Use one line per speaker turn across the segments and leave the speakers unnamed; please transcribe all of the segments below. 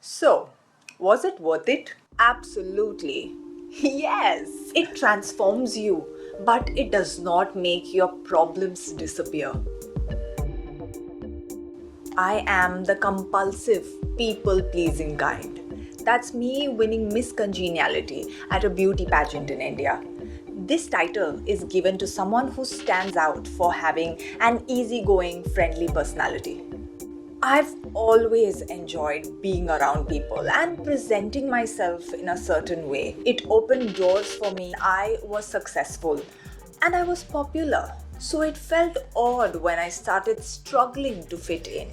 So, was it worth it? Absolutely. Yes, it transforms you, but it does not make your problems disappear. I am the compulsive, people pleasing kind. That's me winning Miss Congeniality at a beauty pageant in India. This title is given to someone who stands out for having an easygoing, friendly personality. I've always enjoyed being around people and presenting myself in a certain way. It opened doors for me. I was successful and I was popular. So it felt odd when I started struggling to fit in.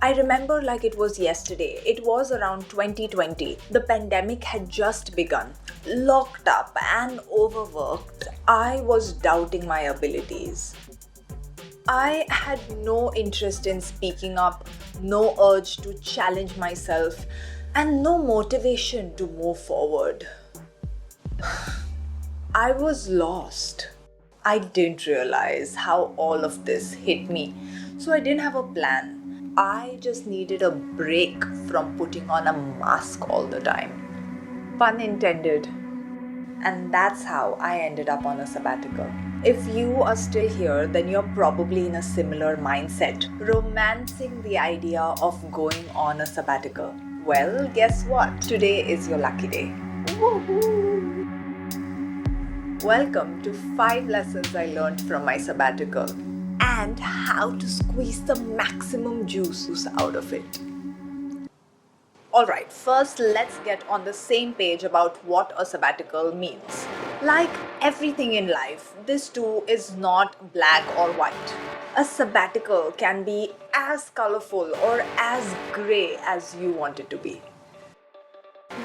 I remember like it was yesterday. It was around 2020. The pandemic had just begun. Locked up and overworked, I was doubting my abilities. I had no interest in speaking up, no urge to challenge myself, and no motivation to move forward. I was lost. I didn't realize how all of this hit me, so I didn't have a plan. I just needed a break from putting on a mask all the time. Pun intended. And that's how I ended up on a sabbatical. If you are still here, then you're probably in a similar mindset, romancing the idea of going on a sabbatical. Well, guess what? Today is your lucky day. Woohoo! Welcome to 5 lessons I learned from my sabbatical and how to squeeze the maximum juice out of it. Alright, first let's get on the same page about what a sabbatical means. Like everything in life, this too is not black or white. A sabbatical can be as colorful or as grey as you want it to be.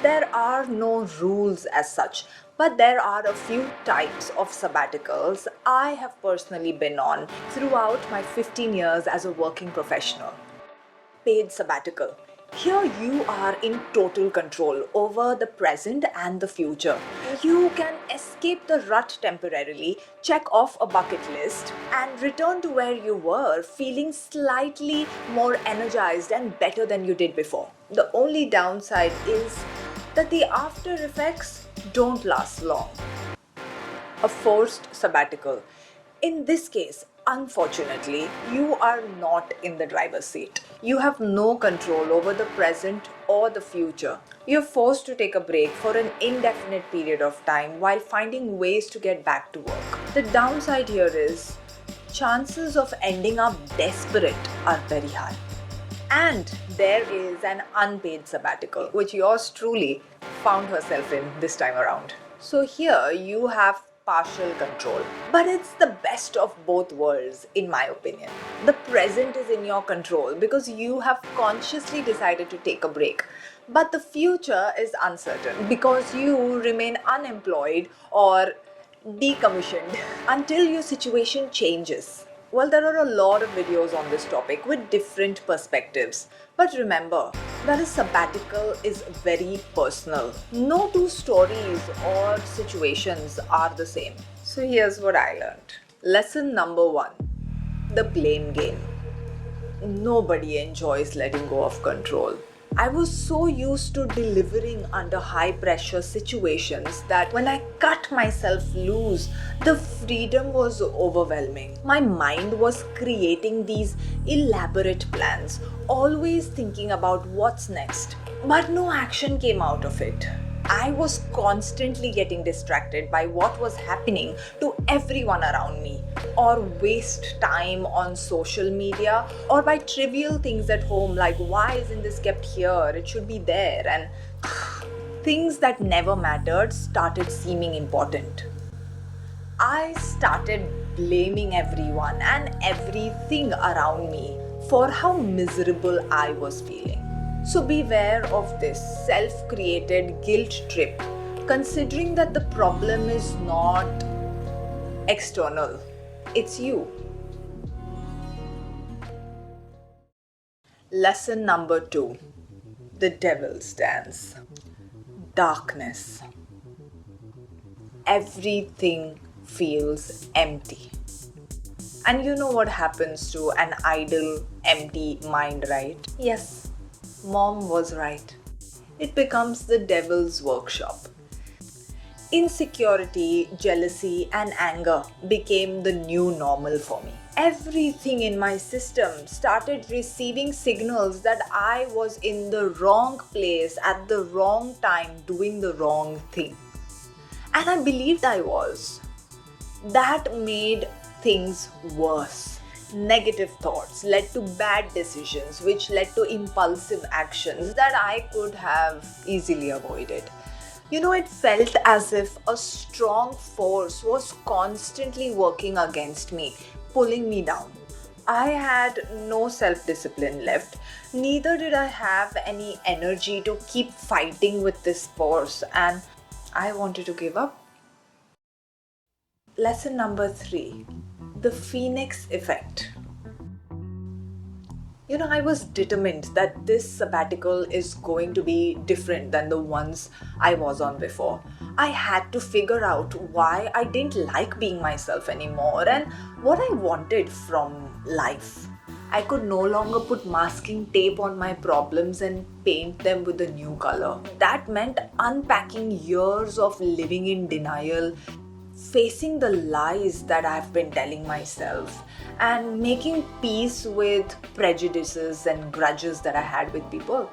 There are no rules as such, but there are a few types of sabbaticals I have personally been on throughout my 15 years as a working professional. Paid sabbatical. Here you are in total control over the present and the future. You can escape the rut temporarily, check off a bucket list, and return to where you were feeling slightly more energized and better than you did before. The only downside is that the after effects don't last long. A forced sabbatical. In this case, unfortunately, you are not in the driver's seat. You have no control over the present or the future. You're forced to take a break for an indefinite period of time while finding ways to get back to work. The downside here is chances of ending up desperate are very high. And there is an unpaid sabbatical, which yours truly found herself in this time around. So here you have partial control. But it's the best of both worlds, in my opinion. The present is in your control because you have consciously decided to take a break. But the future is uncertain because you remain unemployed or decommissioned until your situation changes. Well, there are a lot of videos on this topic with different perspectives. But remember that a sabbatical is very personal. No two stories or situations are the same. So here's what I learned. Lesson number 1. The blame game. Nobody enjoys letting go of control. I was so used to delivering under high pressure situations that when I cut myself loose, the freedom was overwhelming. My mind was creating these elaborate plans, always thinking about what's next. But no action came out of it. I was constantly getting distracted by what was happening to everyone around me, or waste time on social media, or by trivial things at home like why isn't this kept here? It should be there. And things that never mattered started seeming important. I started blaming everyone and everything around me for how miserable I was feeling. So beware of this self-created guilt trip, considering that the problem is not external, it's you. Lesson number 2. The devil's dance. Darkness. Everything feels empty. And you know what happens to an idle, empty mind, right? Yes, Mom was right. it becomes the devil's workshop. Insecurity, jealousy, and anger became the new normal for me. Everything in my system started receiving signals that I was in the wrong place at the wrong time doing the wrong thing. And I believed I was. That made things worse. Negative thoughts led to bad decisions, which led to impulsive actions that I could have easily avoided. It felt as if a strong force was constantly working against me, pulling me down. I had no self discipline left, neither did I have any energy to keep fighting with this force, and I wanted to give up. Lesson number 3, the Phoenix Effect. I was determined that this sabbatical is going to be different than the ones I was on before. I had to figure out why I didn't like being myself anymore and what I wanted from life. I could no longer put masking tape on my problems and paint them with a new color. That meant unpacking years of living in denial, facing the lies that I've been telling myself, and making peace with prejudices and grudges that I had with people.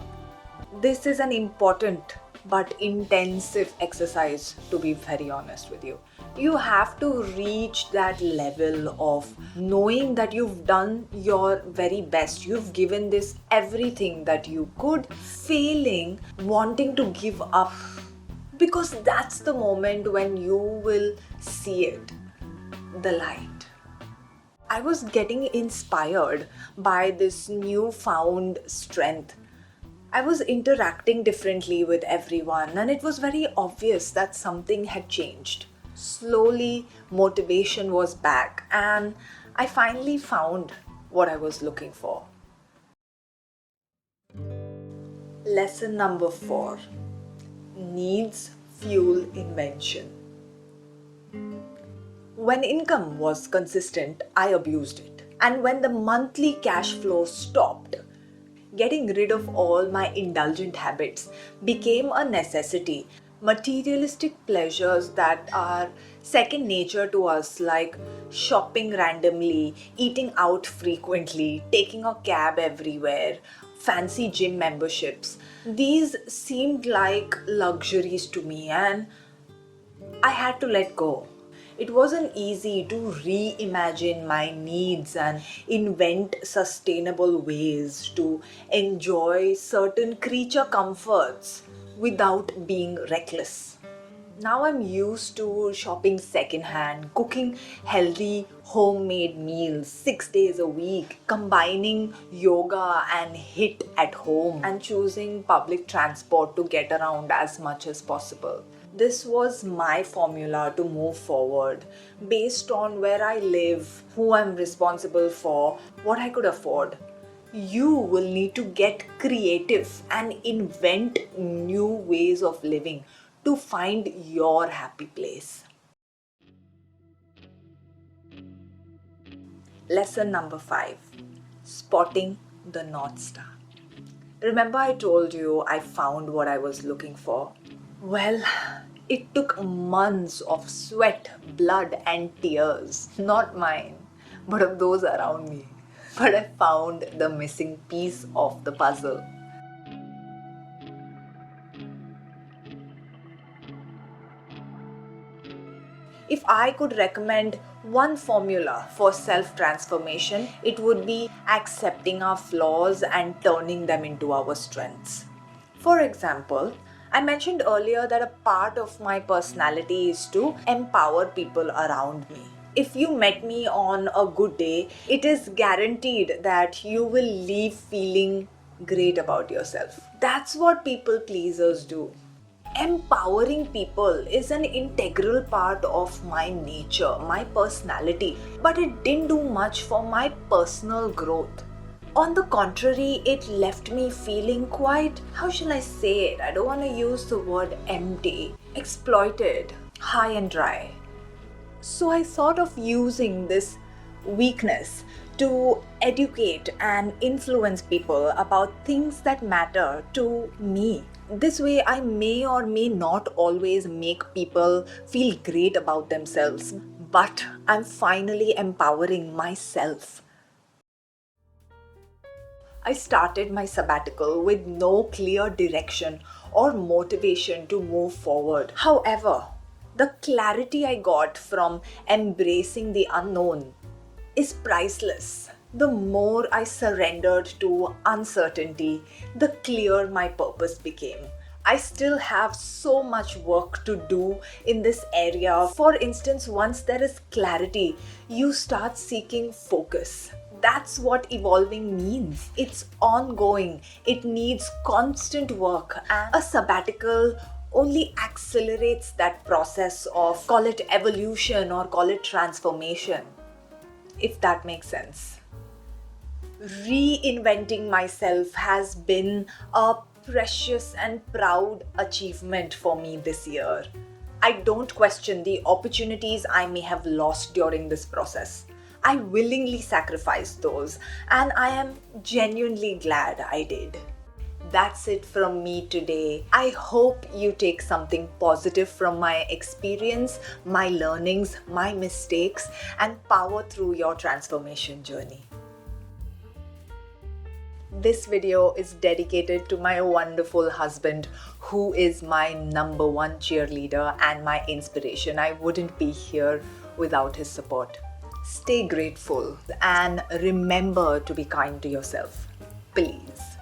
This is an important but intensive exercise, to be very honest with you. You have to reach that level of knowing that you've done your very best. You've given this everything that you could, failing, wanting to give up. Because that's the moment when you will see it, the light. I was getting inspired by this newfound strength. I was interacting differently with everyone, and it was very obvious that something had changed. Slowly, motivation was back, and I finally found what I was looking for. Lesson number 4, needs fuel invention. When income was consistent, I abused it. And when the monthly cash flow stopped, getting rid of all my indulgent habits became a necessity. Materialistic pleasures that are second nature to us, like shopping randomly, eating out frequently, taking a cab everywhere, fancy gym memberships, these seemed like luxuries to me, and I had to let go. It wasn't easy to reimagine my needs and invent sustainable ways to enjoy certain creature comforts without being reckless. Now I'm used to shopping secondhand, cooking healthy homemade meals 6 days a week, combining yoga and HIIT at home, and choosing public transport to get around as much as possible. This was my formula to move forward based on where I live, who I'm responsible for, what I could afford. You will need to get creative and invent new ways of living to find your happy place. Lesson number 5, spotting the North Star. Remember I told you I found what I was looking for? Well, it took months of sweat, blood, and tears. Not mine, but of those around me. But I found the missing piece of the puzzle. If I could recommend one formula for self-transformation, it would be accepting our flaws and turning them into our strengths. For example, I mentioned earlier that a part of my personality is to empower people around me. If you met me on a good day, it is guaranteed that you will leave feeling great about yourself. That's what people pleasers do. Empowering people is an integral part of my nature, my personality, but it didn't do much for my personal growth. On the contrary, it left me feeling quite, how shall I say it? I don't want to use the word empty, exploited, high and dry. So I thought of using this weakness to educate and influence people about things that matter to me. This way, I may or may not always make people feel great about themselves, but I'm finally empowering myself. I started my sabbatical with no clear direction or motivation to move forward. However, the clarity I got from embracing the unknown is priceless. The more I surrendered to uncertainty, the clearer my purpose became. I still have so much work to do in this area. For instance, once there is clarity, you start seeking focus. That's what evolving means. It's ongoing, it needs constant work, and a sabbatical only accelerates that process of, call it evolution or call it transformation, if that makes sense. Reinventing myself has been a precious and proud achievement for me this year. I don't question the opportunities I may have lost during this process. I willingly sacrificed those, and I am genuinely glad I did. That's it from me today. I hope you take something positive from my experience, my learnings, my mistakes, and power through your transformation journey. This video is dedicated to my wonderful husband, who is my number one cheerleader and my inspiration. I wouldn't be here without his support. Stay grateful and remember to be kind to yourself. Please.